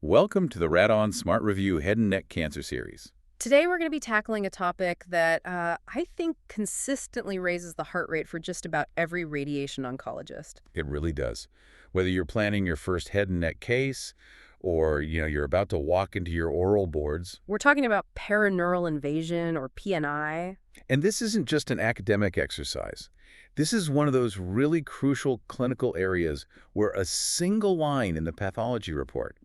Welcome to the Rad-On Smart Review Head and Neck Cancer Series. Today we're going to be tackling a topic that I think consistently raises the heart rate for just about every radiation oncologist. It really does. Whether you're planning your first head and neck case or, you're about to walk into your oral boards. We're talking about perineural invasion, or PNI. And this isn't just an academic exercise. This is one of those really crucial clinical areas where a single line in the pathology report,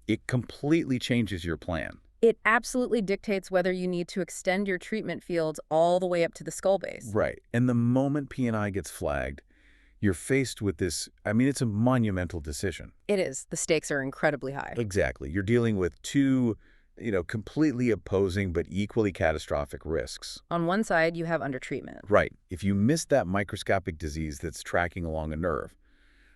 it completely changes your plan. It absolutely dictates whether you need to extend your treatment fields all the way up to the skull base. Right. And the moment P&I gets flagged, you're faced with this, it's a monumental decision. It is. The stakes are incredibly high. Exactly. You're dealing with two, completely opposing but equally catastrophic risks. On one side, you have undertreatment. Right. If you miss that microscopic disease that's tracking along a nerve,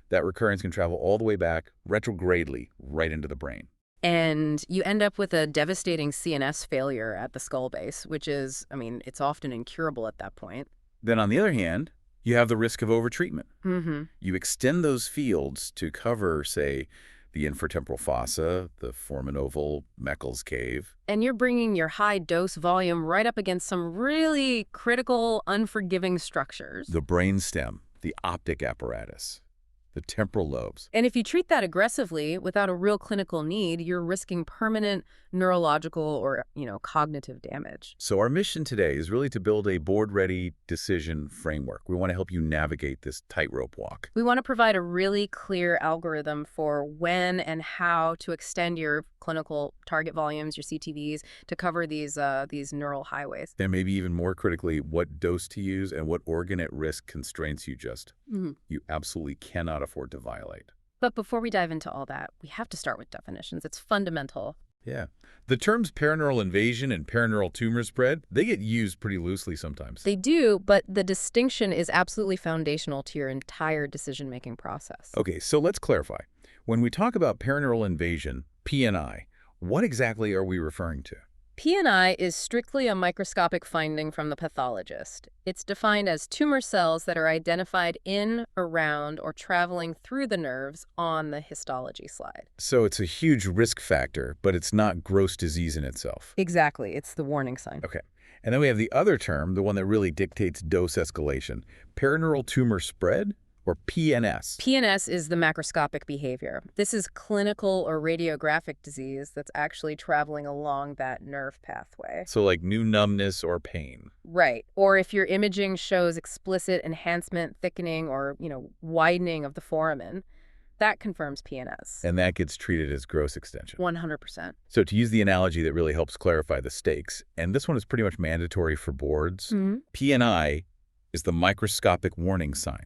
that recurrence can travel all the way back retrogradely right into the brain. And you end up with a devastating CNS failure at the skull base, which is, it's often incurable at that point. Then on the other hand, you have the risk of overtreatment. Mm-hmm. You extend those fields to cover, say, the infratemporal fossa, the foraminoval Meckel's cave. And you're bringing your high-dose volume right up against some really critical, unforgiving structures. The brainstem, the optic apparatus, the temporal lobes. And if you treat that aggressively without a real clinical need, you're risking permanent neurological or, cognitive damage. So our mission today is really to build a board-ready decision framework. We want to help you navigate this tightrope walk. We want to provide a really clear algorithm for when and how to extend your clinical target volumes, your CTVs, to cover these neural highways. And maybe even more critically, what dose to use and what organ at risk constraints you you absolutely cannot afford to violate. But before we dive into all that, we have to start with definitions. It's fundamental. Yeah. The terms perineural invasion and perineural tumor spread, they get used pretty loosely sometimes. They do, but the distinction is absolutely foundational to your entire decision-making process. Okay, so let's clarify. When we talk about perineural invasion, PNI, what exactly are we referring to? PNI is strictly a microscopic finding from the pathologist. It's defined as tumor cells that are identified in, around, or traveling through the nerves on the histology slide. So it's a huge risk factor, but it's not gross disease in itself. Exactly. It's the warning sign. Okay. And then we have the other term, the one that really dictates dose escalation, perineural tumor spread, or PNS. PNS is the macroscopic behavior. This is clinical or radiographic disease that's actually traveling along that nerve pathway. So like new numbness or pain. Right. Or if your imaging shows explicit enhancement, thickening, or, widening of the foramen, that confirms PNS. And that gets treated as gross extension. 100%. So to use the analogy that really helps clarify the stakes, and this one is pretty much mandatory for boards, PNI is the microscopic warning sign.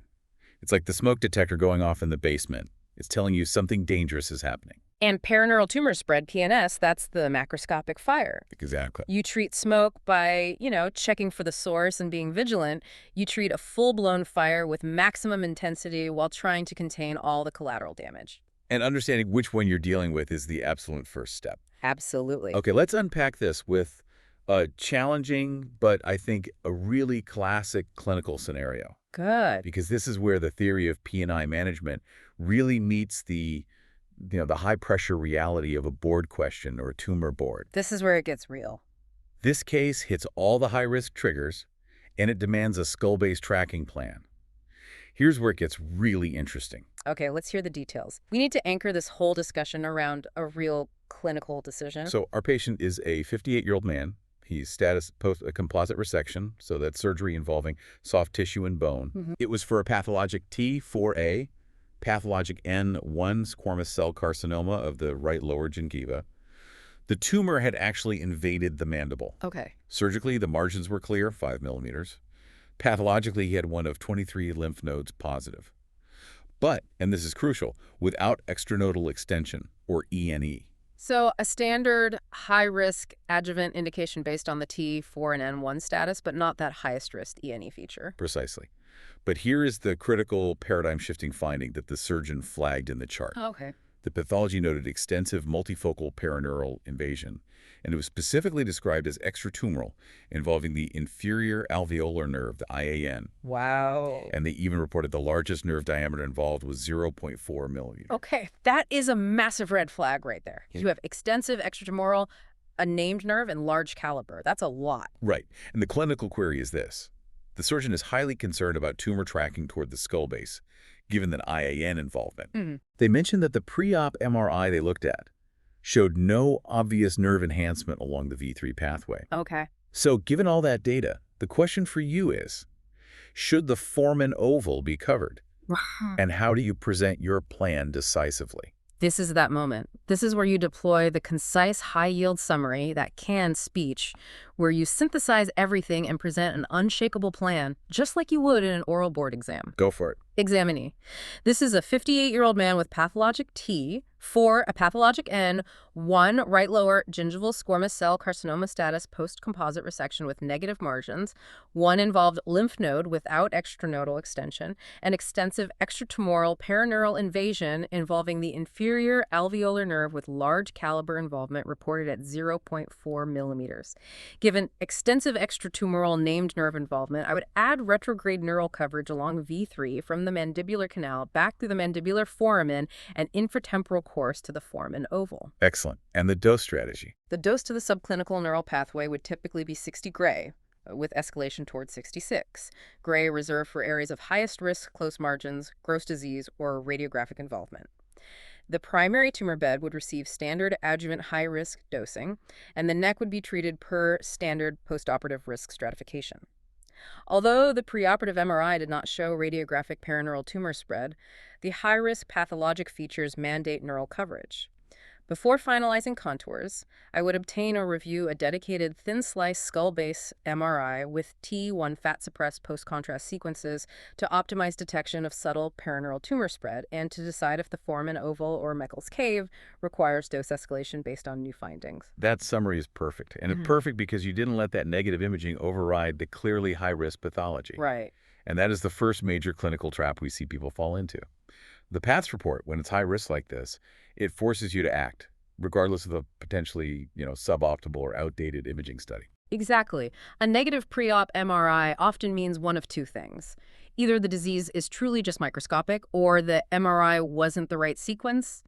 It's like the smoke detector going off in the basement. It's telling you something dangerous is happening. And perineural tumor spread, PNS, that's the macroscopic fire. Exactly. You treat smoke by, checking for the source and being vigilant. You treat a full-blown fire with maximum intensity while trying to contain all the collateral damage. And understanding which one you're dealing with is the absolute first step. Absolutely. Okay, let's unpack this with a challenging, but I think a really classic clinical scenario. Good. Because this is where the theory of P&I management really meets the high-pressure reality of a board question or a tumor board. This is where it gets real. This case hits all the high-risk triggers, and it demands a skull-based tracking plan. Here's where it gets really interesting. Okay, let's hear the details. We need to anchor this whole discussion around a real clinical decision. So our patient is a 58-year-old man. He's status post a composite resection, so that's surgery involving soft tissue and bone. It was for a pathologic T4A, pathologic N1 squamous cell carcinoma of the right lower gingiva. The tumor had actually invaded the mandible. Okay. Surgically, the margins were clear, 5 millimeters. Pathologically, he had one of 23 lymph nodes positive. But, and this is crucial, without extranodal extension, or ENE. So a standard high-risk adjuvant indication based on the T4 and N1 status, but not that highest-risk ENE feature. Precisely. But here is the critical paradigm-shifting finding that the surgeon flagged in the chart. Okay. The pathology noted extensive multifocal perineural invasion, and it was specifically described as extratumoral, involving the inferior alveolar nerve, the IAN. Wow. And they even reported the largest nerve diameter involved was 0.4 millimeters. Okay, that is a massive red flag right there. Yeah. You have extensive extratumoral, a named nerve, and large caliber. That's a lot. Right. And the clinical query is this. The surgeon is highly concerned about tumor tracking toward the skull base, given that IAN involvement. They mentioned that the pre-op MRI they looked at showed no obvious nerve enhancement along the V3 pathway. Okay. So given all that data, the question for you is, should the foramen oval be covered? And how do you present your plan decisively? This is that moment. This is where you deploy the concise, high-yield summary, that canned speech, where you synthesize everything and present an unshakable plan, just like you would in an oral board exam. Go for it. Examinee. This is a 58-year-old man with pathologic T, 4, a pathologic N, 1, right lower gingival squamous cell carcinoma status post-composite resection with negative margins, 1 involved lymph node without extranodal extension, and extensive extratumoral perineural invasion involving the inferior alveolar nerve with large caliber involvement reported at 0.4 millimeters. Given extensive extratumoral named nerve involvement, I would add retrograde neural coverage along V3 from the mandibular canal back through the mandibular foramen and infratemporal course to the foramen oval. Excellent. And the dose strategy? The dose to the subclinical neural pathway would typically be 60 gray, with escalation towards 66. Gray reserved for areas of highest risk, close margins, gross disease, or radiographic involvement. The primary tumor bed would receive standard adjuvant high-risk dosing, and the neck would be treated per standard postoperative risk stratification. Although the preoperative MRI did not show radiographic perineural tumor spread, the high-risk pathologic features mandate neural coverage. Before finalizing contours, I would obtain or review a dedicated thin-slice skull-base MRI with T1 fat-suppressed post-contrast sequences to optimize detection of subtle perineural tumor spread and to decide if the foramen oval or Meckel's cave requires dose escalation based on new findings. That summary is perfect. And it's perfect because you didn't let that negative imaging override the clearly high-risk pathology. Right. And that is the first major clinical trap we see people fall into. The PATHS report, when it's high risk like this, it forces you to act, regardless of the potentially, suboptimal or outdated imaging study. Exactly. A negative pre-op MRI often means one of two things. Either the disease is truly just microscopic, or the MRI wasn't the right sequence.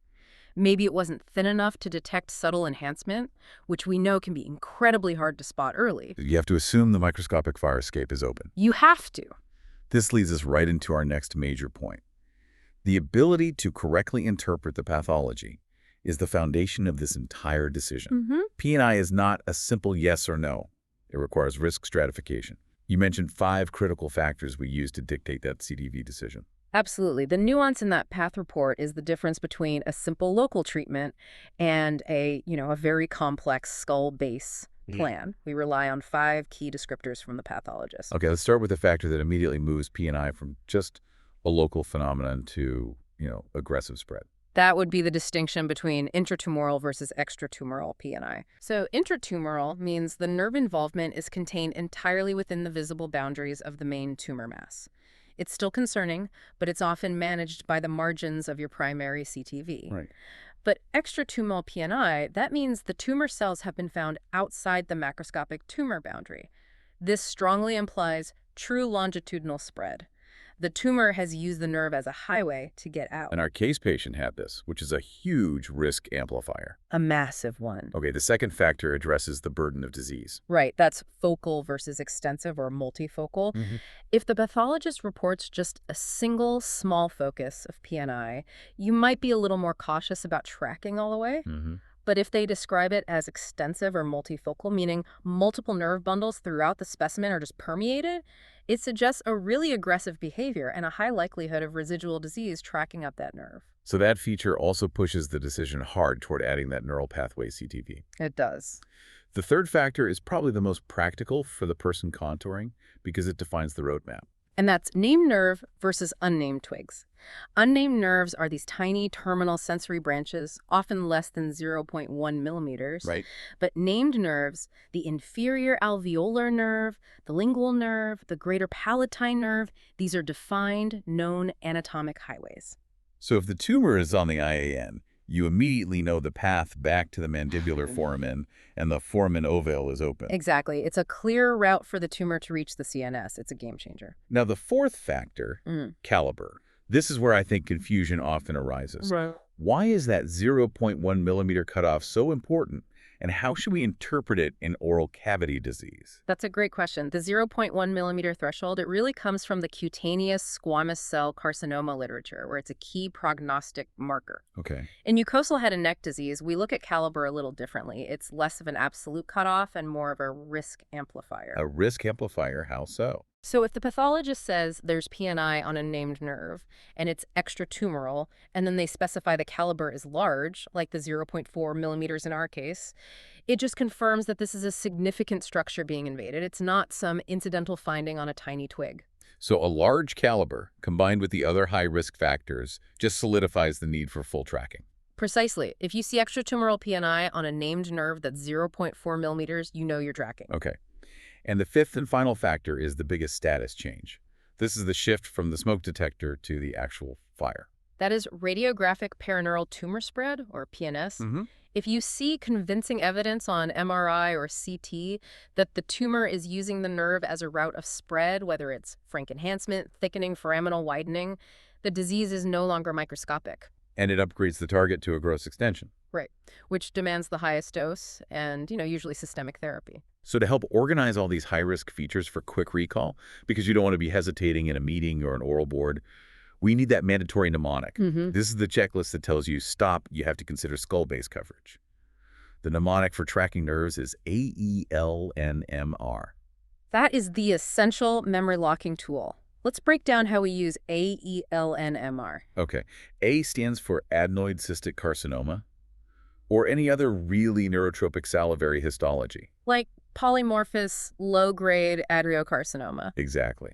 Maybe it wasn't thin enough to detect subtle enhancement, which we know can be incredibly hard to spot early. You have to assume the microscopic fire escape is open. You have to. This leads us right into our next major point. The ability to correctly interpret the pathology is the foundation of this entire decision. P&I is not a simple yes or no. It requires risk stratification. You mentioned 5 critical factors we use to dictate that CTV decision. Absolutely. The nuance in that PATH report is the difference between a simple local treatment and a very complex skull base plan. We rely on 5 key descriptors from the pathologist. Okay, let's start with the factor that immediately moves P&I from just a local phenomenon to, aggressive spread. That would be the distinction between intratumoral versus extratumoral P&I. So intratumoral means the nerve involvement is contained entirely within the visible boundaries of the main tumor mass. It's still concerning, but it's often managed by the margins of your primary CTV. Right. But extratumoral P&I, that means the tumor cells have been found outside the macroscopic tumor boundary. This strongly implies true longitudinal spread. The tumor has used the nerve as a highway to get out. And our case patient had this, which is a huge risk amplifier. A massive one. Okay, the second factor addresses the burden of disease. Right, that's focal versus extensive or multifocal. If the pathologist reports just a single small focus of P&I, you might be a little more cautious about tracking all the way. But if they describe it as extensive or multifocal, meaning multiple nerve bundles throughout the specimen are just permeated, it suggests a really aggressive behavior and a high likelihood of residual disease tracking up that nerve. So that feature also pushes the decision hard toward adding that neural pathway CTV. It does. The third factor is probably the most practical for the person contouring because it defines the roadmap. And that's named nerve versus unnamed twigs. Unnamed nerves are these tiny terminal sensory branches, often less than 0.1 millimeters. Right. But named nerves, the inferior alveolar nerve, the lingual nerve, the greater palatine nerve, these are defined, known anatomic highways. So if the tumor is on the IAN, You immediately know the path back to the mandibular foramen, and the foramen ovale is open. Exactly. It's a clear route for the tumor to reach the CNS. It's a game changer. Now, the fourth factor, caliber. This is where I think confusion often arises. Right. Why is that 0.1 millimeter cutoff so important, and how should we interpret it in oral cavity disease? That's a great question. The 0.1 millimeter threshold, it really comes from the cutaneous squamous cell carcinoma literature, where it's a key prognostic marker. Okay. In mucosal head and neck disease, we look at caliber a little differently. It's less of an absolute cutoff and more of a risk amplifier. A risk amplifier, how so? So if the pathologist says there's PNI on a named nerve and it's extratumoral, and then they specify the caliber is large, like the 0.4 millimeters in our case, it just confirms that this is a significant structure being invaded. It's not some incidental finding on a tiny twig. So a large caliber, combined with the other high-risk factors, just solidifies the need for full tracking. Precisely. If you see extratumoral PNI on a named nerve that's 0.4 millimeters, you know you're tracking. Okay. And the fifth and final factor is the biggest status change. This is the shift from the smoke detector to the actual fire. That is radiographic perineural tumor spread, or PNS. If you see convincing evidence on MRI or CT that the tumor is using the nerve as a route of spread, whether it's frank enhancement, thickening, foraminal widening, the disease is no longer microscopic. And it upgrades the target to a gross extension. Right, which demands the highest dose and, usually systemic therapy. So to help organize all these high-risk features for quick recall, because you don't want to be hesitating in a meeting or an oral board, we need that mandatory mnemonic. This is the checklist that tells you, stop, you have to consider skull-base coverage. The mnemonic for tracking nerves is AELNMR. That is the essential memory locking tool. Let's break down how we use AELNMR. Okay. A stands for adenoid cystic carcinoma, or any other really neurotropic salivary histology. Like polymorphous, low-grade adenocarcinoma. Exactly.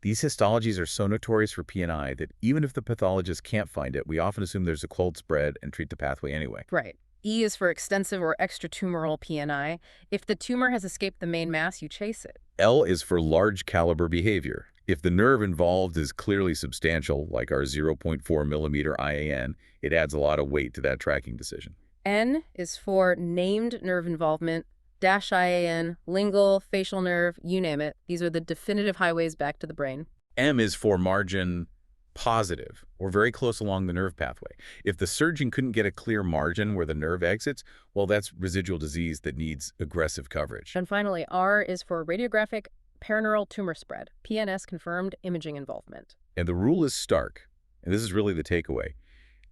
These histologies are so notorious for PNI that even if the pathologist can't find it, we often assume there's a cold spread and treat the pathway anyway. Right. E is for extensive or extratumoral PNI. If the tumor has escaped the main mass, you chase it. L is for large caliber behavior. If the nerve involved is clearly substantial, like our 0.4 millimeter IAN, it adds a lot of weight to that tracking decision. N is for named nerve involvement, -IAN, lingual, facial nerve, you name it. These are the definitive highways back to the brain. M is for margin positive, or very close along the nerve pathway. If the surgeon couldn't get a clear margin where the nerve exits, well, that's residual disease that needs aggressive coverage. And finally, R is for radiographic perineural tumor spread, PNS confirmed imaging involvement. And the rule is stark, and this is really the takeaway.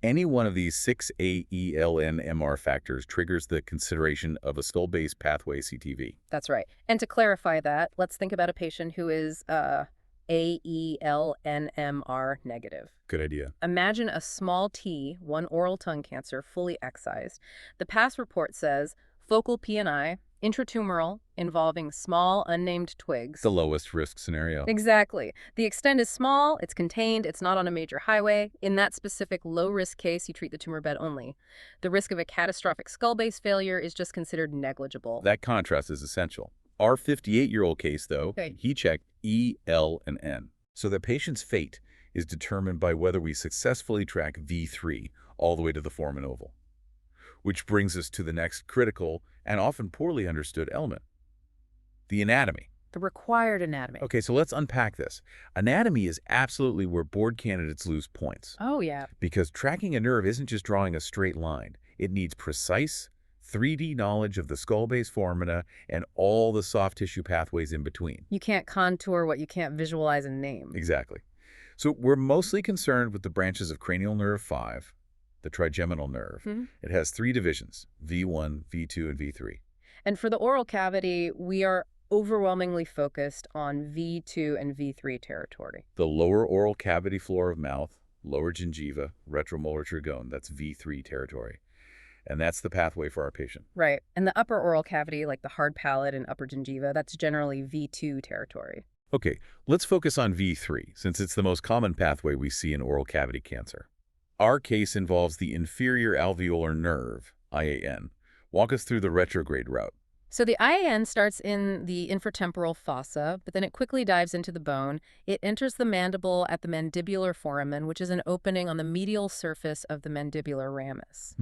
Any one of these 6 AELNMR factors triggers the consideration of a skull-based pathway CTV. That's right. And to clarify that, let's think about a patient who is AELNMR negative. Good idea. Imagine a small T, one oral tongue cancer, fully excised. The PASS report says focal PNI, intratumoral, involving small, unnamed twigs. The lowest risk scenario. Exactly. The extent is small, it's contained, it's not on a major highway. In that specific low-risk case, you treat the tumor bed only. The risk of a catastrophic skull-base failure is just considered negligible. That contrast is essential. Our 58-year-old case, though, he checked E, L, and N. So the patient's fate is determined by whether we successfully track V3 all the way to the foramen oval. Which brings us to the next critical and often poorly understood element, the anatomy. The required anatomy. Okay, so let's unpack this. Anatomy is absolutely where board candidates lose points. Oh, yeah. Because tracking a nerve isn't just drawing a straight line. It needs precise 3D knowledge of the skull-base foramina and all the soft tissue pathways in between. You can't contour what you can't visualize and name. Exactly. So we're mostly concerned with the branches of cranial nerve 5, the trigeminal nerve. It has 3 divisions, V1, V2, and V3. And for the oral cavity, we are overwhelmingly focused on V2 and V3 territory. The lower oral cavity floor of mouth, lower gingiva, retromolar trigone, that's V3 territory. And that's the pathway for our patient. Right. And the upper oral cavity, like the hard palate and upper gingiva, that's generally V2 territory. Okay, let's focus on V3, since it's the most common pathway we see in oral cavity cancer. Our case involves the inferior alveolar nerve, IAN. Walk us through the retrograde route. So the IAN starts in the infratemporal fossa, but then it quickly dives into the bone. It enters the mandible at the mandibular foramen, which is an opening on the medial surface of the mandibular ramus.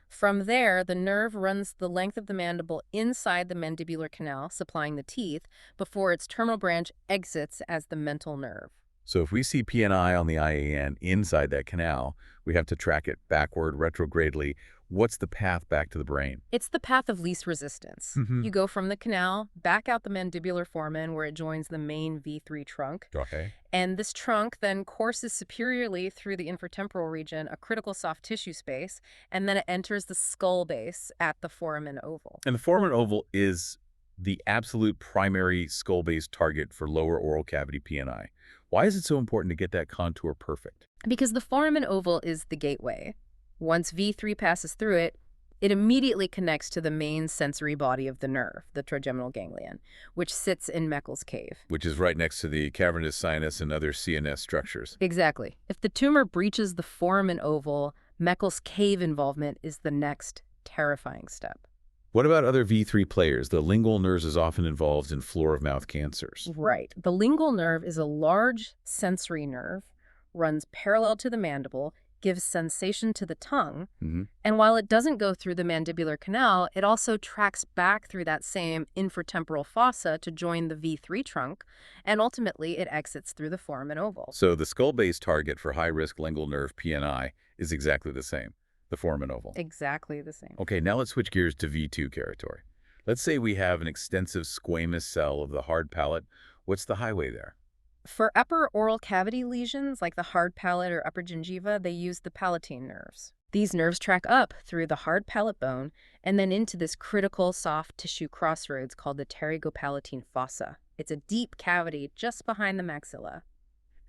From there, the nerve runs the length of the mandible inside the mandibular canal, supplying the teeth, before its terminal branch exits as the mental nerve. So if we see PNI on the IAN inside that canal, we have to track it backward, retrogradely. What's the path back to the brain? It's the path of least resistance. You go from the canal, back out the mandibular foramen where it joins the main V3 trunk. Okay. And this trunk then courses superiorly through the infratemporal region, a critical soft tissue space, and then it enters the skull base at the foramen oval. And the foramen oval is the absolute primary skull-based target for lower oral cavity PNI. Why is it so important to get that contour perfect? Because the foramen oval is the gateway. Once V3 passes through it, it immediately connects to the main sensory body of the nerve, the trigeminal ganglion, which sits in Meckel's cave. Which is right next to the cavernous sinus and other CNS structures. Exactly. If the tumor breaches the foramen oval, Meckel's cave involvement is the next terrifying step. What about other V3 players? The lingual nerve is often involved in floor-of-mouth cancers. Right. The lingual nerve is a large sensory nerve, runs parallel to the mandible, gives sensation to the tongue, and while it doesn't go through the mandibular canal, it also tracks back through that same infratemporal fossa to join the V3 trunk, and ultimately it exits through the foramen oval. So the skull-based target for high-risk lingual nerve PNI is exactly the same, the foramen oval. Exactly the same. Okay, now let's switch gears to V2 territory. Let's say we have an extensive squamous cell of the hard palate. What's the highway there? For upper oral cavity lesions, like the hard palate or upper gingiva, they use the palatine nerves. These nerves track up through the hard palate bone and then into this critical soft tissue crossroads called the pterygopalatine fossa. It's a deep cavity just behind the maxilla.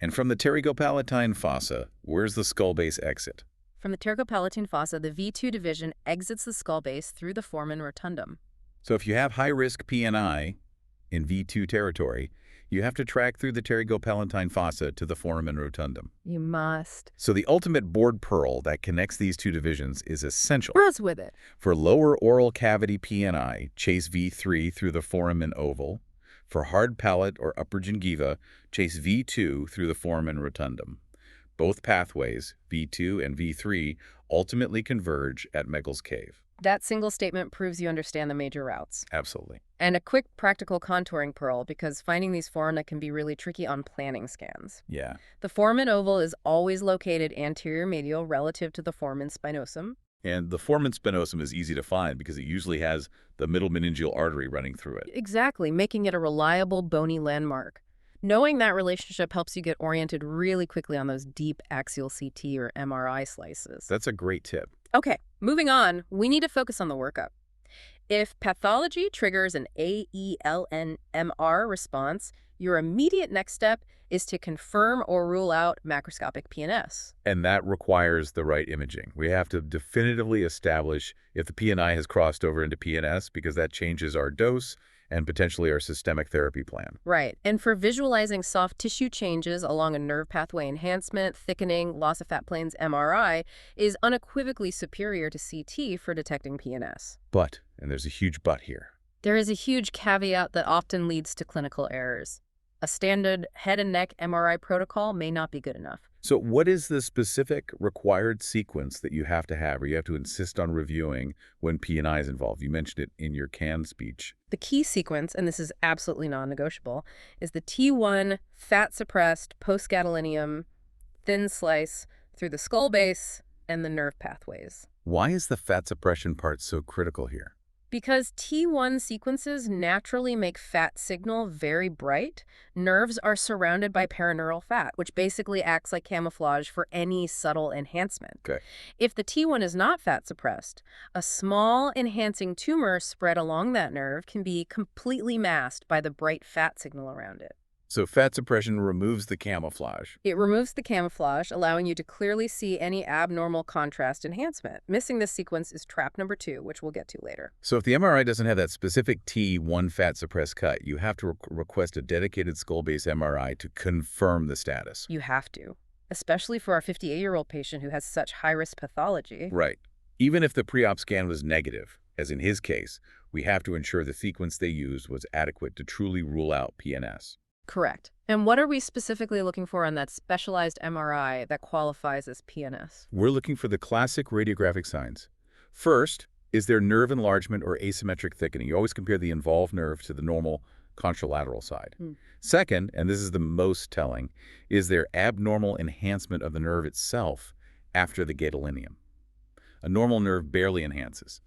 And from the pterygopalatine fossa, where's the skull base exit? From the pterygopalatine fossa, the V2 division exits the skull base through the foramen rotundum. So if you have high-risk PNI in V2 territory, you have to track through the pterygopalatine fossa to the foramen rotundum. You must. So the ultimate board pearl that connects these two divisions is essential. Where's with it? For lower oral cavity PNI, chase V3 through the foramen oval. For hard palate or upper gingiva, chase V2 through the foramen rotundum. Both pathways, V2 and V3, ultimately converge at Meckel's cave. That single statement proves you understand the major routes. Absolutely. And a quick practical contouring pearl, because finding these foramina can be really tricky on planning scans. Yeah. The foramen oval is always located anterior medial relative to the foramen spinosum. And the foramen spinosum is easy to find because it usually has the middle meningeal artery running through it. Exactly, making it a reliable bony landmark. Knowing that relationship helps you get oriented really quickly on those deep axial CT or MRI slices. That's a great tip. Okay, moving on, we need to focus on the workup. If pathology triggers an AELN-MR response, your immediate next step is to confirm or rule out macroscopic PNS. And that requires the right imaging. We have to definitively establish if the PNI has crossed over into PNS because that changes our dose and potentially our systemic therapy plan. Right. And for visualizing soft tissue changes along a nerve pathway enhancement, thickening, loss of fat planes, MRI is unequivocally superior to CT for detecting PNS. But, and there's a huge but here, there is a huge caveat that often leads to clinical errors. A standard head and neck MRI protocol may not be good enough. So what is the specific required sequence that you have to have or you have to insist on reviewing when PNI is involved? You mentioned it in your CAN speech. The key sequence, and this is absolutely non-negotiable, is the T1 fat-suppressed post-gadolinium thin slice through the skull base and the nerve pathways. Why is the fat suppression part so critical here? Because T1 sequences naturally make fat signal very bright, nerves are surrounded by perineural fat, which basically acts like camouflage for any subtle enhancement. Okay. If the T1 is not fat suppressed, a small enhancing tumor spread along that nerve can be completely masked by the bright fat signal around it. So fat suppression removes the camouflage. It removes the camouflage, allowing you to clearly see any abnormal contrast enhancement. Missing this sequence is trap number 2, which we'll get to later. So if the MRI doesn't have that specific T1 fat suppressed cut, you have to request a dedicated skull-based MRI to confirm the status. You have to, especially for our 58-year-old patient who has such high-risk pathology. Right. Even if the pre-op scan was negative, as in his case, We have to ensure the sequence they used was adequate to truly rule out PNS. Correct. And what are we specifically looking for on that specialized MRI that qualifies as PNS? We're looking for the classic radiographic signs. First, is there nerve enlargement or asymmetric thickening? You always compare the involved nerve to the normal contralateral side. Second, and this is the most telling, is there abnormal enhancement of the nerve itself after the gadolinium? A normal nerve barely enhances.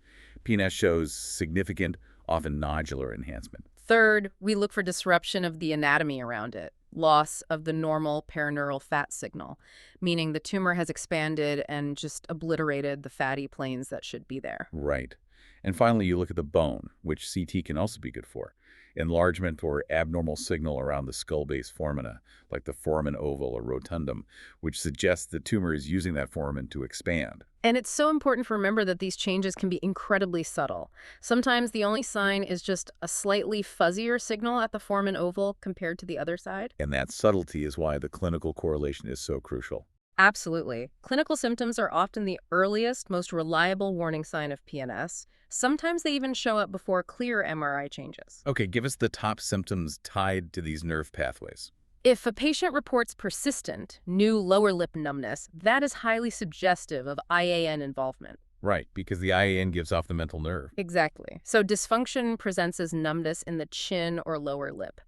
PNS shows significant, often nodular enhancement. Third, we look for disruption of the anatomy around it, loss of the normal perineural fat signal, meaning the tumor has expanded and just obliterated the fatty planes that should be there. Right. And finally, you look at the bone, which CT can also be good for. Enlargement or abnormal signal around the skull-base foramina, like the foramen oval or rotundum, which suggests the tumor is using that foramen to expand. And it's so important to remember that these changes can be incredibly subtle. Sometimes the only sign is just a slightly fuzzier signal at the foramen oval compared to the other side. And that subtlety is why the clinical correlation is so crucial. Absolutely. Clinical symptoms are often the earliest, most reliable warning sign of PNS. Sometimes they even show up before clear MRI changes. Okay, give us the top symptoms tied to these nerve pathways. If a patient reports persistent, new lower lip numbness, that is highly suggestive of IAN involvement. Right, because the IAN gives off the mental nerve. Exactly. So dysfunction presents as numbness in the chin or lower lip.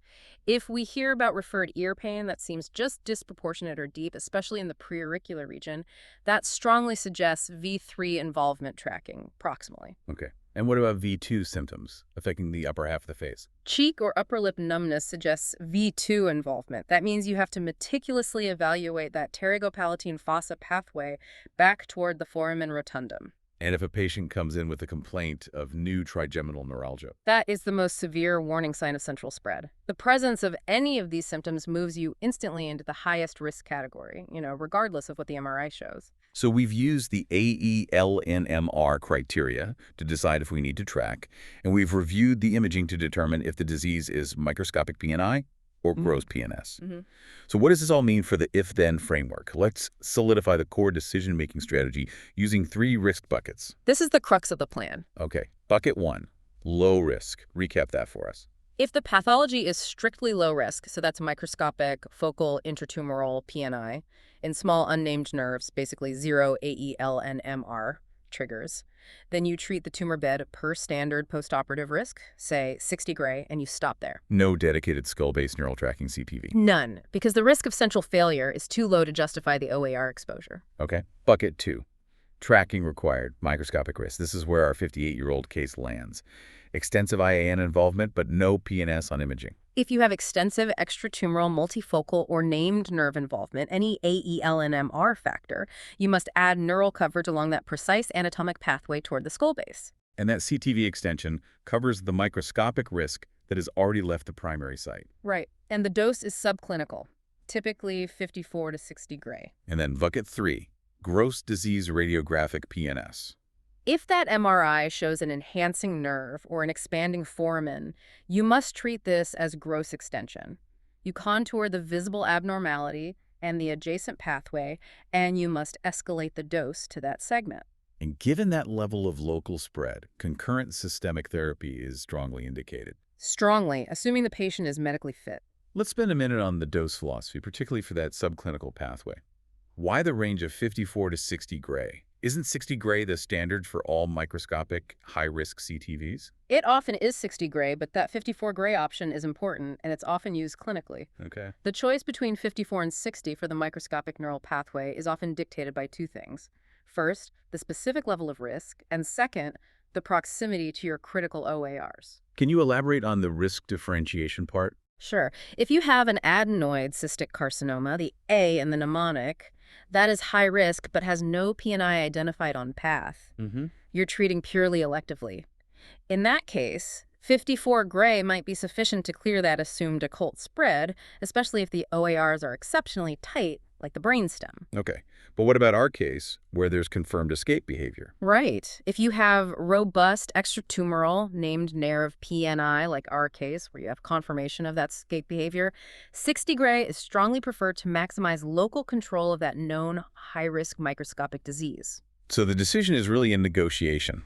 If we hear about referred ear pain that seems just disproportionate or deep, especially in the preauricular region, that strongly suggests V3 involvement tracking, proximally. Okay. And what about V2 symptoms affecting the upper half of the face? Cheek or upper lip numbness suggests V2 involvement. That means you have to meticulously evaluate that pterygopalatine fossa pathway back toward the foramen rotundum. And if a patient comes in with a complaint of new trigeminal neuralgia? That is the most severe warning sign of central spread. The presence of any of these symptoms moves you instantly into the highest risk category, regardless of what the MRI shows. So we've used the AELNMR criteria to decide if we need to track, and we've reviewed the imaging to determine if the disease is microscopic PNI or gross PNS. So what does this all mean for the if-then framework? Let's solidify the core decision-making strategy using 3 risk buckets. This is the crux of the plan. Okay, bucket 1, low risk. Recap that for us. If the pathology is strictly low risk, so that's microscopic, focal, intratumoral PNI, in small unnamed nerves, basically 0 AELNMR triggers, then you treat the tumor bed per standard postoperative risk, say 60 gray, and you stop there. No dedicated skull-based neural tracking CTV. None, because the risk of central failure is too low to justify the OAR exposure. Okay. Bucket 2, tracking required, microscopic risk. This is where our 58-year-old case lands. Extensive IAN involvement, but no PNS on imaging. If you have extensive extratumoral, multifocal, or named nerve involvement, any AELNMR factor, you must add neural coverage along that precise anatomic pathway toward the skull base. And that CTV extension covers the microscopic risk that has already left the primary site. Right. And the dose is subclinical, typically 54 to 60 gray. And then bucket 3, gross disease radiographic PNS. If that MRI shows an enhancing nerve or an expanding foramen, you must treat this as gross extension. You contour the visible abnormality and the adjacent pathway, and you must escalate the dose to that segment. And given that level of local spread, concurrent systemic therapy is strongly indicated. Strongly, assuming the patient is medically fit. Let's spend a minute on the dose philosophy, particularly for that subclinical pathway. Why the range of 54 to 60 gray? Isn't 60 gray the standard for all microscopic, high-risk CTVs? It often is 60 gray, but that 54 gray option is important, and it's often used clinically. Okay. The choice between 54 and 60 for the microscopic neural pathway is often dictated by 2 things. First, the specific level of risk, and second, the proximity to your critical OARs. Can you elaborate on the risk differentiation part? Sure. If you have an adenoid cystic carcinoma, the A in the mnemonic, that is high risk but has no PNI identified on path. You're treating purely electively. In that case, 54 gray might be sufficient to clear that assumed occult spread, especially if the OARs are exceptionally tight, like the brainstem. Okay. But what about our case, where there's confirmed escape behavior? Right. If you have robust extratumoral named nerve PNI, like our case, where you have confirmation of that escape behavior, 60 gray is strongly preferred to maximize local control of that known high-risk microscopic disease. So the decision is really in negotiation.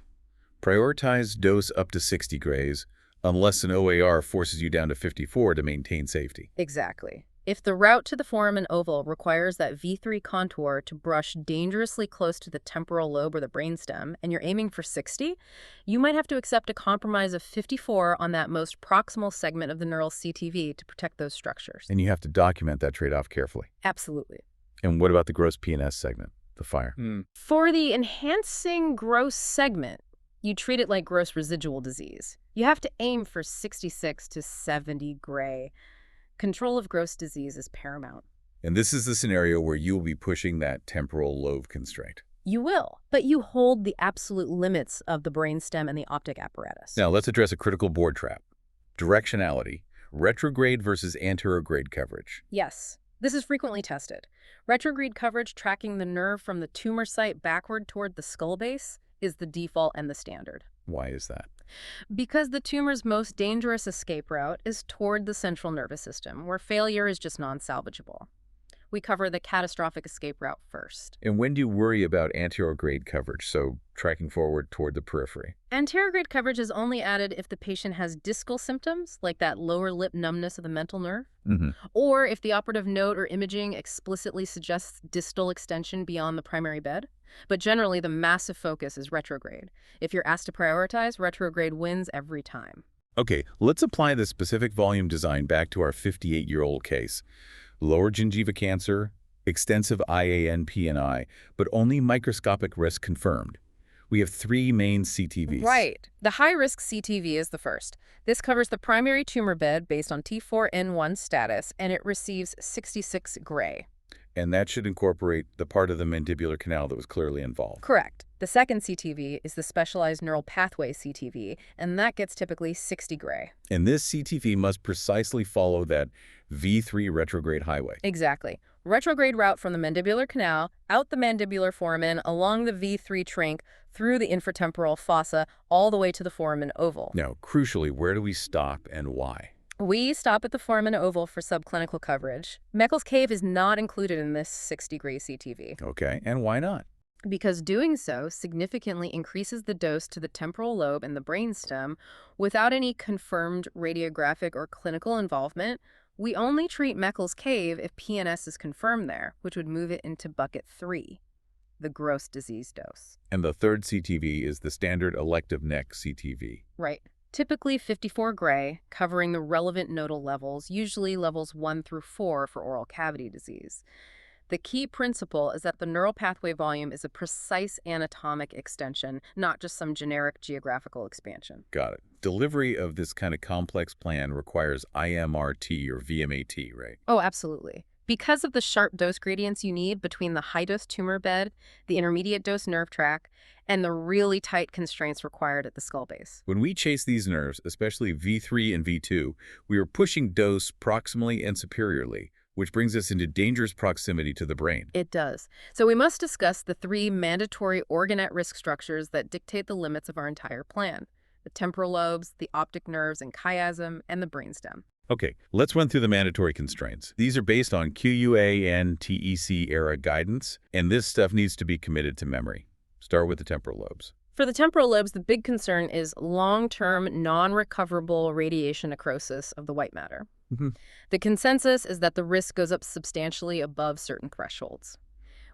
Prioritize dose up to 60 grays, unless an OAR forces you down to 54 to maintain safety. Exactly. If the route to the foramen oval requires that V3 contour to brush dangerously close to the temporal lobe or the brainstem, and you're aiming for 60, you might have to accept a compromise of 54 on that most proximal segment of the neural CTV to protect those structures. And you have to document that trade-off carefully. Absolutely. And what about the gross PNS segment, the fire? For the enhancing gross segment, you treat it like gross residual disease. You have to aim for 66 to 70 gray. Control of gross disease is paramount. And this is the scenario where you will be pushing that temporal lobe constraint. You will, but you hold the absolute limits of the brainstem and the optic apparatus. Now, let's address a critical board trap. Directionality, retrograde versus anterograde coverage. Yes, this is frequently tested. Retrograde coverage tracking the nerve from the tumor site backward toward the skull base is the default and the standard. Why is that? Because the tumor's most dangerous escape route is toward the central nervous system, where failure is just non-salvageable. We cover the catastrophic escape route first. And when do you worry about anterograde coverage, so tracking forward toward the periphery? Anterograde coverage is only added if the patient has discal symptoms, like that lower lip numbness of the mental nerve, or if the operative note or imaging explicitly suggests distal extension beyond the primary bed. But generally, the massive focus is retrograde. If you're asked to prioritize, retrograde wins every time. Okay, let's apply the specific volume design back to our 58-year-old case. Lower gingiva cancer, extensive IANP&I, but only microscopic risk confirmed. We have 3 main CTVs. Right. The high-risk CTV is the first. This covers the primary tumor bed based on T4N1 status, and it receives 66 gray. And that should incorporate the part of the mandibular canal that was clearly involved. Correct. The second CTV is the specialized neural pathway CTV, and that gets typically 60 gray. And this CTV must precisely follow that V3 retrograde highway. Exactly. Retrograde route from the mandibular canal, out the mandibular foramen, along the V3 trink, through the infratemporal fossa, all the way to the foramen oval. Now, crucially, where do we stop and why? We stop at the foramen oval for subclinical coverage. Meckel's cave is not included in this 60-degree CTV. Okay, and why not? Because doing so significantly increases the dose to the temporal lobe and the brainstem without any confirmed radiographic or clinical involvement. We only treat Meckel's cave if PNS is confirmed there, which would move it into bucket 3, the gross disease dose. And the third CTV is the standard elective neck CTV. Right. Typically 54 gray, covering the relevant nodal levels, usually levels 1 through 4 for oral cavity disease. The key principle is that the neural pathway volume is a precise anatomic extension, not just some generic geographical expansion. Got it. Delivery of this kind of complex plan requires IMRT or VMAT, right? Oh, absolutely. Because of the sharp dose gradients you need between the high-dose tumor bed, the intermediate dose nerve tract, and the really tight constraints required at the skull base. When we chase these nerves, especially V3 and V2, we are pushing dose proximally and superiorly, which brings us into dangerous proximity to the brain. It does. So we must discuss the 3 mandatory organ-at-risk structures that dictate the limits of our entire plan: the temporal lobes, the optic nerves and chiasm, and the brainstem. Okay, let's run through the mandatory constraints. These are based on QUA and TEC era guidance, and this stuff needs to be committed to memory. Start with the temporal lobes. For the temporal lobes, the big concern is long-term, non-recoverable radiation necrosis of the white matter. The consensus is that the risk goes up substantially above certain thresholds.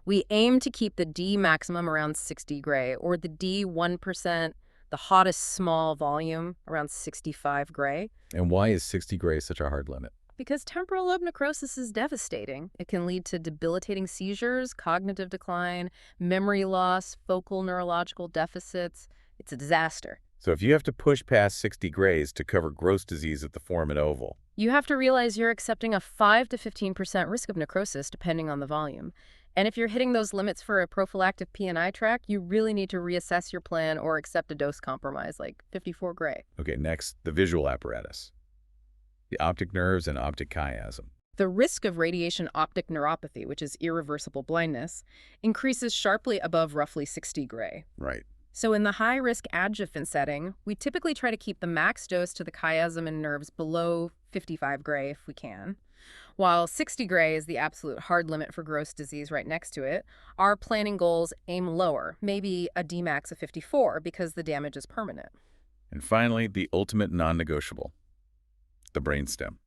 We aim to keep the D maximum around 60 gray, or the D 1%, the hottest small volume, around 65 gray. And why is 60 gray such a hard limit? Because temporal lobe necrosis is devastating. It can lead to debilitating seizures, cognitive decline, memory loss, focal neurological deficits. It's a disaster. So if you have to push past 60 grays to cover gross disease at the foramen oval, you have to realize you're accepting a 5 to 15% risk of necrosis depending on the volume. And if you're hitting those limits for a prophylactic P&I track, you really need to reassess your plan or accept a dose compromise like 54 gray. Okay, next, the visual apparatus. The optic nerves and optic chiasm. The risk of radiation optic neuropathy, which is irreversible blindness, increases sharply above roughly 60 gray. Right. So in the high-risk adjuvant setting, we typically try to keep the max dose to the chiasm and nerves below 55 gray if we can, While 60 gray is the absolute hard limit for gross disease right next to it, our planning goals aim lower, maybe a Dmax of 54 because the damage is permanent. And finally, the ultimate non-negotiable, the brainstem.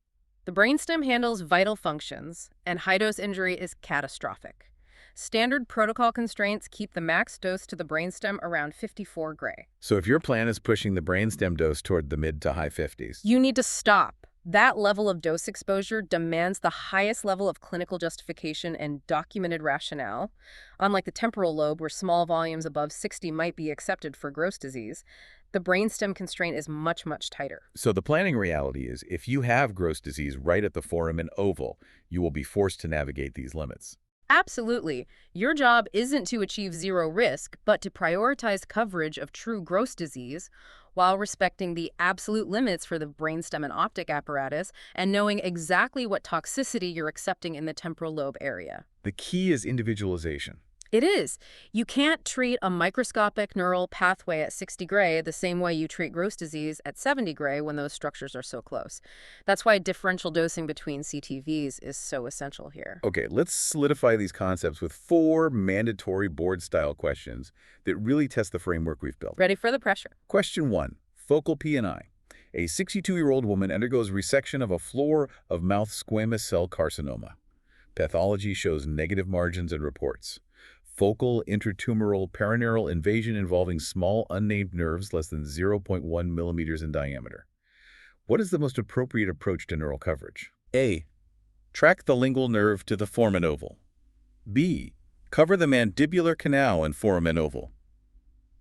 The brainstem handles vital functions, and high-dose injury is catastrophic. Standard protocol constraints keep the max dose to the brainstem around 54 gray. So if your plan is pushing the brainstem dose toward the mid to high 50s, You need to stop. That level of dose exposure demands the highest level of clinical justification and documented rationale. Unlike the temporal lobe, where small volumes above 60 might be accepted for gross disease, the brainstem constraint is much, much tighter. so the planning reality is if you have gross disease right at the foramen oval, you will be forced to navigate these limits. Absolutely. Your job isn't to achieve zero risk, but to prioritize coverage of true gross disease while respecting the absolute limits for the brainstem and optic apparatus and knowing exactly what toxicity you're accepting in the temporal lobe area. The key is individualization. It is. You can't treat a microscopic neural pathway at 60 gray the same way you treat gross disease at 70 gray when those structures are so close. That's why differential dosing between CTVs is so essential here. Okay, let's solidify these concepts with 4 mandatory board-style questions that really test the framework we've built. Ready for the pressure? Question 1, focal PNI. A 62-year-old woman undergoes resection of a floor of mouth squamous cell carcinoma. Pathology shows negative margins and reports. Focal intratumoral perineural invasion involving small unnamed nerves less than 0.1 millimeters in diameter. What is the most appropriate approach to neural coverage? A. Track the lingual nerve to the foramen oval. B. Cover the mandibular canal and foramen oval.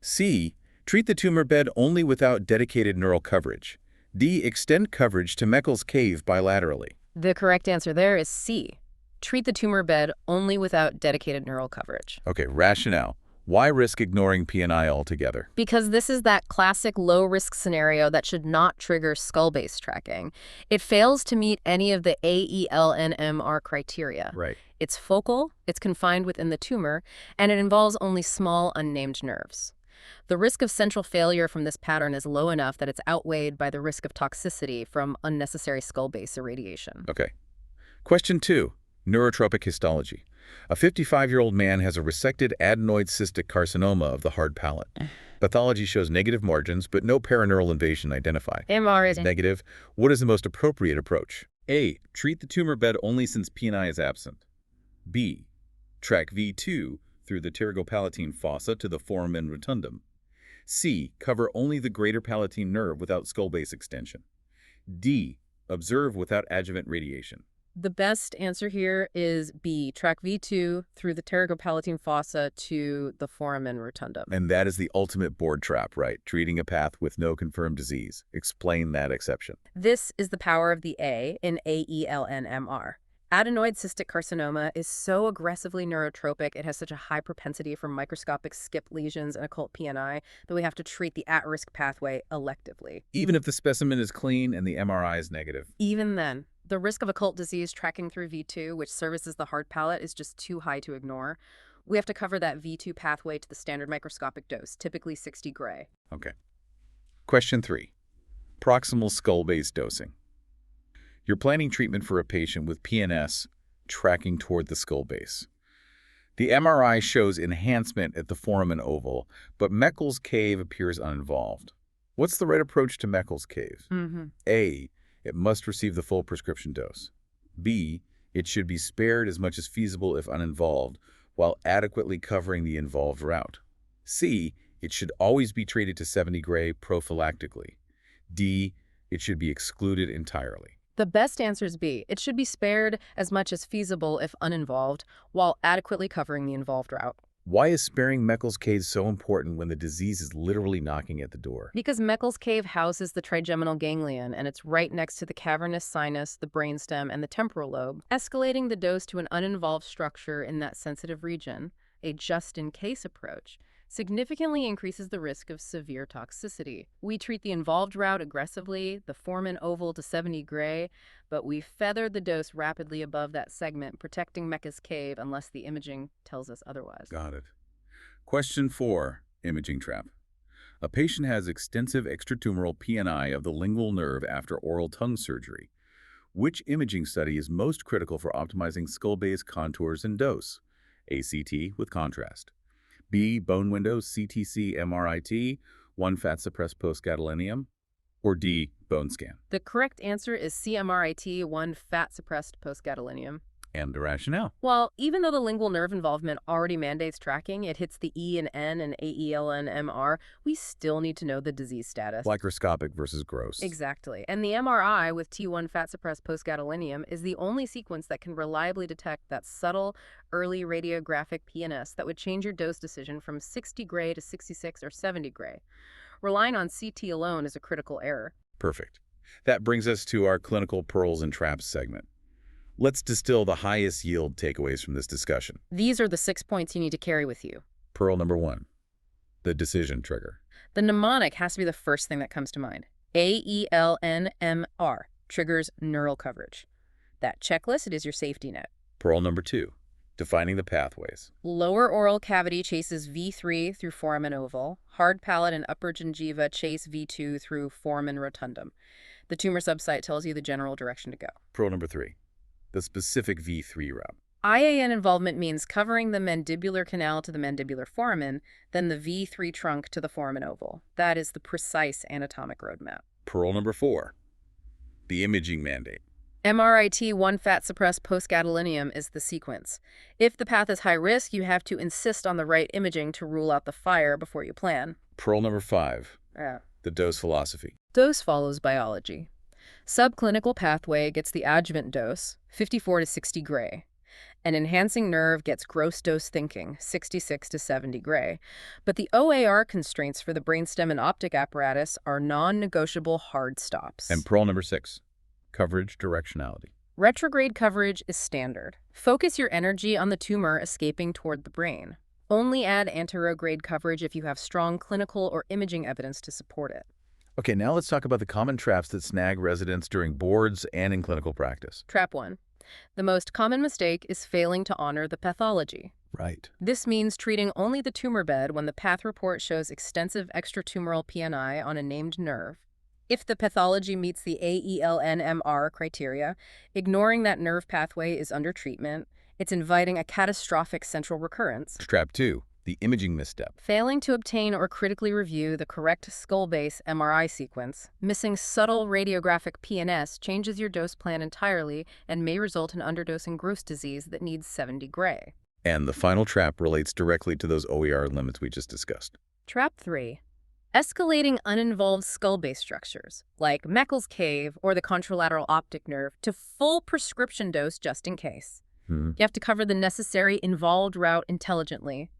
C. Treat the tumor bed only without dedicated neural coverage. D. Extend coverage to Meckel's cave bilaterally. The correct answer there is C. Treat the tumor bed only without dedicated neural coverage. Okay, rationale. Why risk ignoring PNI altogether? Because this is that classic low-risk scenario that should not trigger skull-base tracking. It fails to meet any of the AELNMR criteria. Right. It's focal, it's confined within the tumor, and it involves only small unnamed nerves. The risk of central failure from this pattern is low enough that it's outweighed by the risk of toxicity from unnecessary skull-base irradiation. Okay. Question 2. Neurotropic histology. A 55-year-old man has a resected adenoid cystic carcinoma of the hard palate. Pathology shows negative margins, but no perineural invasion identified. MR is Negative. What is the most appropriate approach? A. Treat the tumor bed only since PNI is absent. B. Track V2 through the pterygopalatine fossa to the foramen rotundum. C. Cover only the greater palatine nerve without skull base extension. D. Observe without adjuvant radiation. The best answer here is B. Track V2 through the pterygopalatine fossa to the foramen rotundum. And that is the ultimate board trap, right? Treating a path with no confirmed disease. Explain that exception. This is the power of the A in AELNMR. Adenoid cystic carcinoma is so aggressively neurotropic, it has such a high propensity for microscopic skip lesions and occult PNI that we have to treat the at-risk pathway electively. Even if the specimen is clean and the MRI is negative. Even then, the risk of occult disease tracking through V2, which services the hard palate, is just too high to ignore. We have to cover that V2 pathway to the standard microscopic dose, typically 60 gray. Okay. Question 3. Proximal skull-base dosing. You're planning treatment for a patient with PNS tracking toward the skull base. The MRI shows enhancement at the foramen oval, but Meckel's cave appears uninvolved. What's the right approach to Meckel's cave? A. It must receive the full prescription dose. B. It should be spared as much as feasible if uninvolved, while adequately covering the involved route. C. It should always be treated to 70 gray prophylactically. D. It should be excluded entirely. The best answer is B. It should be spared as much as feasible if uninvolved, while adequately covering the involved route. Why is sparing Meckel's cave so important when the disease is literally knocking at the door? Because Meckel's cave houses the trigeminal ganglion, and it's right next to the cavernous sinus, the brainstem, and the temporal lobe. Escalating the dose to an uninvolved structure in that sensitive region, a just-in-case approach, significantly increases the risk of severe toxicity. We treat the involved route aggressively, the foramen oval to 70 gray, but we feather the dose rapidly above that segment, protecting Meckel's cave unless the imaging tells us otherwise. Got it. Question 4, imaging trap. A patient has extensive extratumoral PNI of the lingual nerve after oral tongue surgery. Which imaging study is most critical for optimizing skull base contours and dose? ACT with contrast. B. Bone windows, CTC, MRIT, one fat-suppressed postgadolinium. Or D. Bone scan. The correct answer is CMRIT, one fat-suppressed postgadolinium. And the rationale. Well, even though the lingual nerve involvement already mandates tracking, it hits the E and N and AELN-MR, we still need to know the disease status. Microscopic versus gross. Exactly. And the MRI with T1 fat-suppressed postgadolinium is the only sequence that can reliably detect that subtle, early radiographic PNS that would change your dose decision from 60 gray to 66 or 70 gray. Relying on CT alone is a critical error. Perfect. That brings us to our clinical pearls and traps segment. Let's distill the highest yield takeaways from this discussion. These are the 6 points you need to carry with you. Pearl number 1, the decision trigger. The mnemonic has to be the first thing that comes to mind. AELNMR triggers neural coverage. That checklist, it is your safety net. Pearl number 2, defining the pathways. Lower oral cavity chases V3 through foramen oval. Hard palate and upper gingiva chase V2 through foramen rotundum. The tumor subsite tells you the general direction to go. Pearl number 3, the specific V3 route. IAN involvement means covering the mandibular canal to the mandibular foramen, then the V3 trunk to the foramen oval. That is the precise anatomic roadmap. Pearl number 4, the imaging mandate. MRIT, one fat-suppressed postgadolinium, is the sequence. If the path is high risk, you have to insist on the right imaging to rule out the fire before you plan. Pearl number 5, the dose philosophy. Dose follows biology. Subclinical pathway gets the adjuvant dose, 54 to 60 gray. An enhancing nerve gets gross dose thinking, 66 to 70 gray. But the OAR constraints for the brainstem and optic apparatus are non-negotiable hard stops. And pearl number 6, coverage directionality. Retrograde coverage is standard. Focus your energy on the tumor escaping toward the brain. Only add anterograde coverage if you have strong clinical or imaging evidence to support it. Okay, now let's talk about the common traps that snag residents during boards and in clinical practice. Trap 1. The most common mistake is failing to honor the pathology. Right. This means treating only the tumor bed when the path report shows extensive extratumoral PNI on a named nerve. If the pathology meets the AELN-MR criteria, ignoring that nerve pathway is under treatment. It's inviting a catastrophic central recurrence. Trap 2, the imaging misstep. Failing to obtain or critically review the correct skull base MRI sequence, missing subtle radiographic PNS changes your dose plan entirely and may result in underdosing gross disease that needs 70 gray. And the final trap relates directly to those OER limits we just discussed. Trap 3. Escalating uninvolved skull base structures, like Meckel's cave or the contralateral optic nerve, to full prescription dose just in case. You have to cover the necessary involved route intelligently,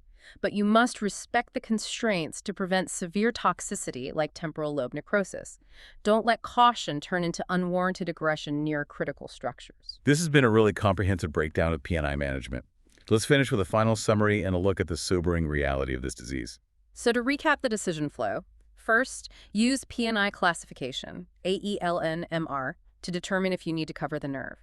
but you must respect the constraints to prevent severe toxicity like temporal lobe necrosis. Don't let caution turn into unwarranted aggression near critical structures. This has been a really comprehensive breakdown of PNI management. Let's finish with a final summary and a look at the sobering reality of this disease. So to recap the decision flow, first, use PNI classification, AELN-MR, to determine if you need to cover the nerve.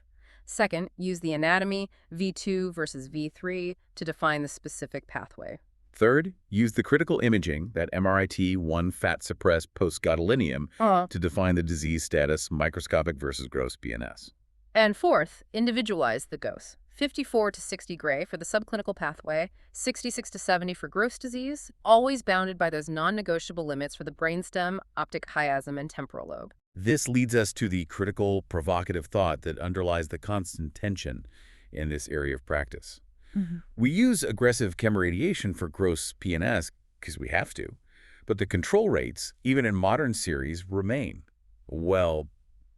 Second, use the anatomy, V2 versus V3, to define the specific pathway. Third, use the critical imaging, that MRIT, one fat-suppressed postgadolinium, to define the disease status, microscopic versus gross PNS. And fourth, individualize the dose. 54 to 60 gray for the subclinical pathway, 66 to 70 for gross disease, always bounded by those non-negotiable limits for the brainstem, optic chiasm, and temporal lobe. This leads us to the critical, provocative thought that underlies the constant tension in this area of practice. We use aggressive chemoradiation for gross PNS because we have to, but the control rates, even in modern series, remain. Well,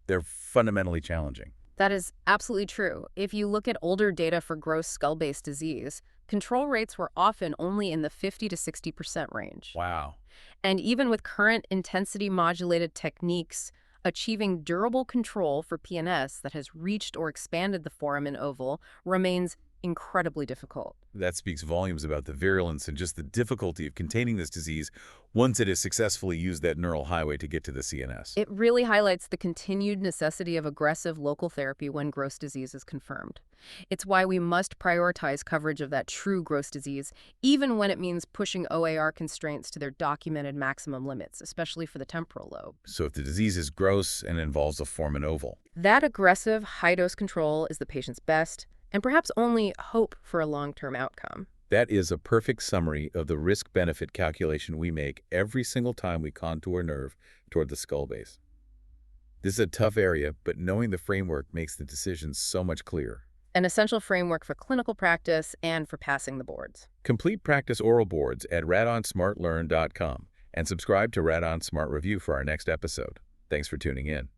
they're fundamentally challenging. That is absolutely true. If you look at older data for gross skull-base disease, control rates were often only in the 50 to 60% range. Wow. And even with current intensity-modulated techniques, achieving durable control for PNS that has reached or expanded the foramen oval remains incredibly difficult. That speaks volumes about the virulence and just the difficulty of containing this disease once it has successfully used that neural highway to get to the CNS. It really highlights the continued necessity of aggressive local therapy when gross disease is confirmed. It's why we must prioritize coverage of that true gross disease, even when it means pushing OAR constraints to their documented maximum limits, especially for the temporal lobe. So if the disease is gross and involves a foramen oval. That aggressive, high-dose control is the patient's best and perhaps only hope for a long-term outcome. That is a perfect summary of the risk-benefit calculation we make every single time we contour a nerve toward the skull base. This is a tough area, but knowing the framework makes the decision so much clearer. An essential framework for clinical practice and for passing the boards. Complete practice oral boards at radonsmartlearn.com and subscribe to Radon Smart Review for our next episode. Thanks for tuning in.